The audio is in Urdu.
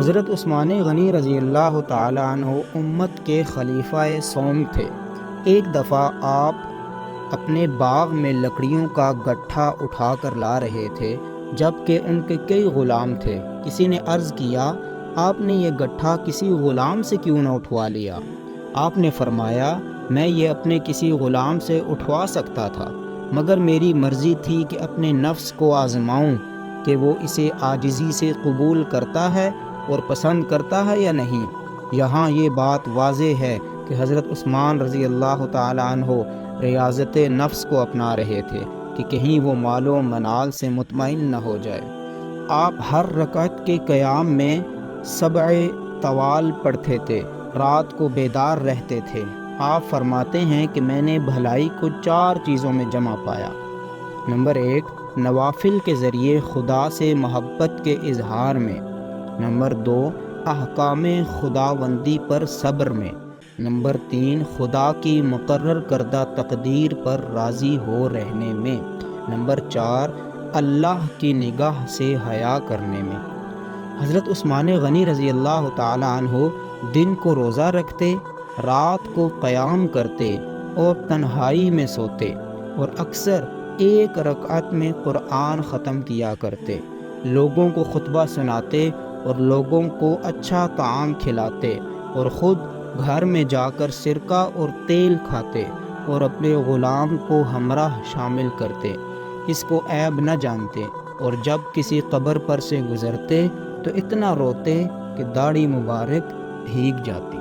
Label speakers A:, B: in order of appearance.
A: حضرت عثمان غنی رضی اللہ تعالیٰ عنہ امت کے خلیفہ سوم تھے۔ ایک دفعہ آپ اپنے باغ میں لکڑیوں کا گٹھا اٹھا کر لا رہے تھے، جبکہ ان کے کئی غلام تھے۔ کسی نے عرض کیا، آپ نے یہ گٹھا کسی غلام سے کیوں نہ اٹھوا لیا؟ آپ نے فرمایا، میں یہ اپنے کسی غلام سے اٹھوا سکتا تھا، مگر میری مرضی تھی کہ اپنے نفس کو آزماؤں کہ وہ اسے عاجزی سے قبول کرتا ہے اور پسند کرتا ہے یا نہیں۔ یہاں یہ بات واضح ہے کہ حضرت عثمان رضی اللہ تعالیٰ عنہ ریاضت نفس کو اپنا رہے تھے کہ کہیں وہ مال و منال سے مطمئن نہ ہو جائے۔ آپ ہر رکعت کے قیام میں 7 طوال پڑھتے تھے، رات کو بیدار رہتے تھے۔ آپ فرماتے ہیں کہ میں نے بھلائی کو 4 چیزوں میں جمع پایا۔ نمبر 1، نوافل کے ذریعے خدا سے محبت کے اظہار میں۔ نمبر 2، احکام خداوندی پر صبر میں۔ نمبر 3، خدا کی مقرر کردہ تقدیر پر راضی ہو رہنے میں۔ نمبر 4، اللہ کی نگاہ سے حیا کرنے میں۔ حضرت عثمان غنی رضی اللہ تعالیٰ عنہ دن کو روزہ رکھتے، رات کو قیام کرتے اور تنہائی میں سوتے، اور اکثر ایک رکعت میں قرآن ختم کیا کرتے، لوگوں کو خطبہ سناتے اور لوگوں کو اچھا طعام کھلاتے، اور خود گھر میں جا کر سرکہ اور تیل کھاتے اور اپنے غلام کو ہمراہ شامل کرتے، اس کو عیب نہ جانتے، اور جب کسی قبر پر سے گزرتے تو اتنا روتے کہ داڑھی مبارک بھیگ جاتی۔